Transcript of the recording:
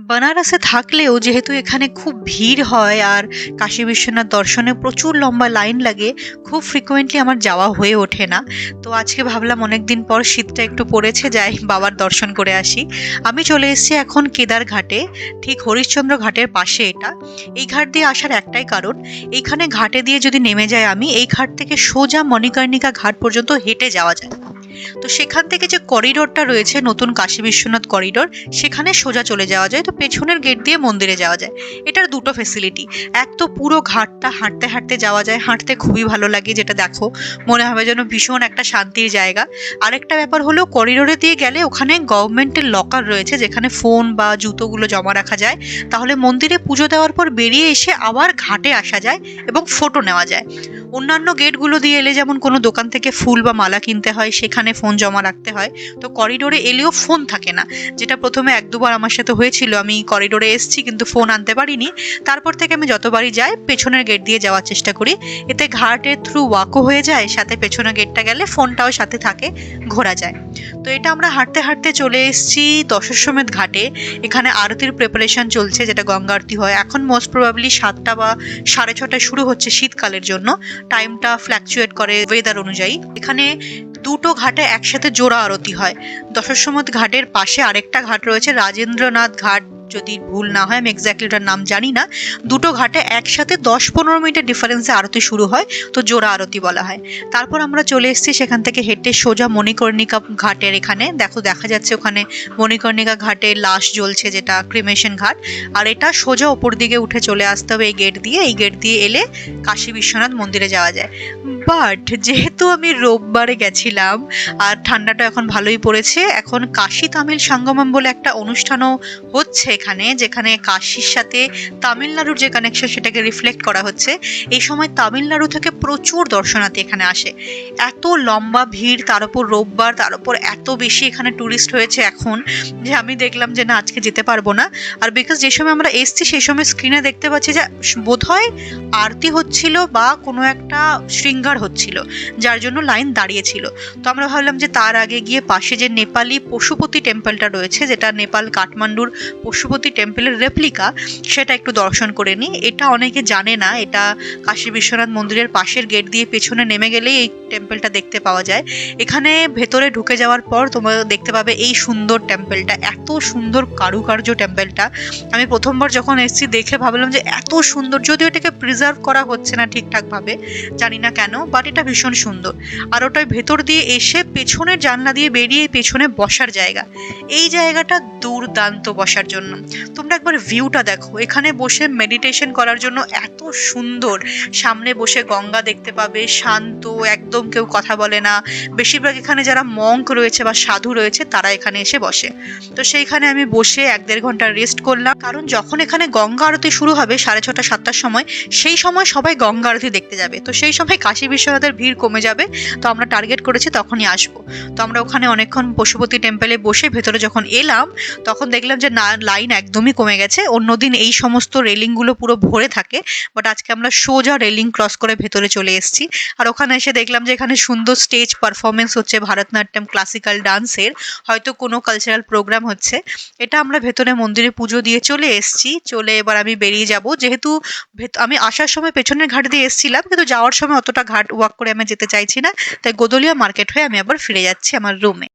বেনারসে থাকলেও যেহেতু এখানে খুব ভিড় হয় আর কাশী বিশ্বনাথ দর্শনে প্রচুর লম্বা লাইন লাগে, খুব ফ্রিকোয়েন্টলি আমার যাওয়া হয়ে ওঠে না। তো আজকে ভাবলাম অনেকদিন পর শীতটা একটু পড়েছে, যাই বাবার দর্শন করে আসি। আমি চলে এসেছি এখন কেদার ঘাটে, ঠিক হরিশ্চন্দ্র ঘাটের পাশে এটা। এই ঘাট দিয়ে আসার একটাই কারণ, এইখানে ঘাটে দিয়ে যদি নেমে যাই আমি, এই ঘাট থেকে সোজা মণিকর্ণিকা ঘাট পর্যন্ত হেঁটে যাওয়া যায়। তো সেখান থেকে যে করিডোরটা রয়েছে, নতুন কাশী বিশ্বনাথ করিডোর, সেখানে সোজা চলে যাওয়া যায়। তো পেছনের গেট দিয়ে মন্দিরে যাওয়া যায়। এটার দুটো ফেসিলিটি, এক তো পুরো ঘাটটা হাঁটতে হাঁটতে যাওয়া যায়, হাঁটতে খুবই ভালো লাগে, যেটা দেখো মনে হবে যেন ভীষণ একটা শান্তির জায়গা। আরেকটা ব্যাপার হলো, করিডোরে দিয়ে গেলে ওখানে গভর্নমেন্টের লকার রয়েছে যেখানে ফোন বা জুতোগুলো জমা রাখা যায়। তাহলে মন্দিরে পুজো দেওয়ার পর বেরিয়ে এসে আবার ঘাটে আসা যায় এবং ফটো নেওয়া যায়। অন্যান্য গেটগুলো দিয়ে এলে যেমন কোনো দোকান থেকে ফুল বা মালা কিনতে হয়, সেখানে ফোন জমা রাখতে হয়। তো করিডোরে এলেও ফোন থাকে না, যেটা প্রথমে এক দুবার আমার সাথে হয়েছিল। আমি করিডোরে এসেছি কিন্তু ফোন আনতে পারিনি। তারপর থেকে আমি যতবারই যাই পেছনের গেট দিয়ে যাওয়ার চেষ্টা করি। এতে ঘাটের থ্রু ওয়াকও হয়ে যায়, সাথে পেছনের গেটটা গেলে ফোনটাও সাথে থাকে, ঘোরা যায়। তো এটা আমরা হাঁটতে হাঁটতে চলে এসেছি দশাশ্বমেধ ঘাটে। এখানে আরতির প্রিপারেশন চলছে, যেটা গঙ্গা আরতি হয়। এখন মোস্ট প্রবাবলি 7টা বা 6:30টায় শুরু হচ্ছে শীতকালের জন্য। টাইমটা ফ্ল্যাকচুয়েট করে ওয়েদার অনুযায়ী। এখানে দুটো ঘাটে একসাথে জোড়া আরতি হয়। দশাশ্বমেধ ঘাটের পাশে আরেকটা ঘাট রয়েছে, রাজেন্দ্রনাথ ঘাট, যদি ভুল না হয়, আমি এক্স্যাক্টলি ওটার নাম জানি না। দুটো ঘাটে একসাথে 10-15 মিনিটের ডিফারেন্সে আরতি শুরু হয়, তো জোড়া আরতি বলা হয়। তারপর আমরা চলে এসেছি সেখান থেকে হেঁটে সোজা মণিকর্ণিকা ঘাটের এখানে। দেখো দেখা যাচ্ছে ওখানে মণিকর্ণিকা ঘাটে লাশ জ্বলছে, যেটা ক্রিমেশন ঘাট। আর এটা সোজা ওপর দিকে উঠে চলে আসতে হবে এই গেট দিয়ে। এই গেট দিয়ে এলে কাশী বিশ্বনাথ মন্দিরে যাওয়া যায়। বাট যেহেতু আমি রোববারে গেছিলাম আর ঠান্ডাটা এখন ভালোই পড়েছে, এখন কাশী তামিল সঙ্গমম বলে একটা অনুষ্ঠানও হচ্ছে এখানে, যেখানে কাশীর সাথে তামিলনাড়ুর যে কানেকশন সেটাকে রিফ্লেক্ট করা হচ্ছে। এই সময় তামিলনাড়ু থেকে প্রচুর দর্শনার্থী এখানে আসে। এত লম্বা ভিড়, তার উপর রোববার, তার উপর এত বেশি এখানে টুরিস্ট হয়েছে এখন, যে আমি দেখলাম যে না, আজকে যেতে পারবো না। আর বিকজ যে সময় আমরা এসছি সেই সময় স্ক্রিনে দেখতে পাচ্ছি যে বোধহয় আরতি হচ্ছিল বা কোনো একটা শৃঙ্গার হচ্ছিল, যার জন্য লাইন দাঁড়িয়েছিল। তো আমরা ভাবলাম যে তার আগে গিয়ে পাশে যে নেপালি পশুপতি টেম্পলটা রয়েছে, যেটা নেপাল কাঠমান্ডুর পশুপতি টেম্পলের রেপ্লিকা, সেটা একটু দর্শন করে নিই। এটা অনেকে জানে না, এটা কাশী বিশ্বনাথ মন্দিরের পাশের গেট দিয়ে পেছনে নেমে গেলেই এই টেম্পলটা দেখতে পাওয়া যায়। এখানে ভেতরে ঢুকে যাওয়ার পর তোমরা দেখতে পাবে এই সুন্দর টেম্পলটা, এত সুন্দর কারুকার্য টেম্পলটা। আমি প্রথমবার যখন এসেছি দেখে ভাবলাম যে এত সুন্দর, যদিও এটাকে প্রিজার্ভ করা হচ্ছে না ঠিকঠাক ভাবে, জানি না কেন, বাট এটা ভীষণ সুন্দর। আর ওটার ভেতর দিয়ে এসে পেছনের জানলা দিয়ে বেরিয়ে পেছনে বসার জায়গা, এই জায়গাটা দুর্দান্ত বসার জন্য। তোমরা একবার ভিউটা দেখো, এখানে বসে মেডিটেশন করার জন্য এত সুন্দর। সামনে বসে গঙ্গা দেখতে পাবে, শান্ত একদম, কেউ কথা বলে না। বেশিরভাগ এখানে যারা মঙ্ক রয়েছে বা সাধু রয়েছে তারা এখানে এসে বসে। তো সেইখানে আমি বসে 1-1.5 ঘন্টা রেস্ট করলাম, কারণ যখন এখানে গঙ্গা আরতি শুরু হবে 6:30-7টার সময়, সেই সময় সবাই গঙ্গা আরতি দেখতে যাবে। তো সেই সময় কাশী বিশ্বনাথের ভিড় কমে যাবে। তো আমরা টার্গেট করেছি তখনই আসবো। তো আমরা ওখানে অনেকক্ষণ পশুপতি টেম্পলে বসে ভেতরে যখন এলাম, তখন দেখলাম যে না, লাইন একদমই কমে গেছে। অন্যদিন এই সমস্ত রেলিংগুলো পুরো ভরে থাকে, বাট আজকে আমরা সোজা রেলিং ক্রস করে ভেতরে চলে এসেছি। আর ওখানে এসে দেখলাম যে এখানে সুন্দর স্টেজ পারফরমেন্স হচ্ছে ভারতনাট্যম, ক্লাসিক্যাল ডান্সের, হয়তো কোনো কালচারাল প্রোগ্রাম হচ্ছে। এটা আমরা ভেতরে মন্দিরে পুজো দিয়ে চলে এসেছি। চলে এবার আমি বেরিয়ে যাব, যেহেতু আমি আসার সময় পেছনের ঘাট দিয়ে এসেছিলাম, কিন্তু যাওয়ার সময় অতটা ঘাট ওয়াক করে আমি যেতে চাইছি না। তাই গোদলিয়া মার্কেট হয়ে আমি আবার ফিরে যাচ্ছি আমার রুমে।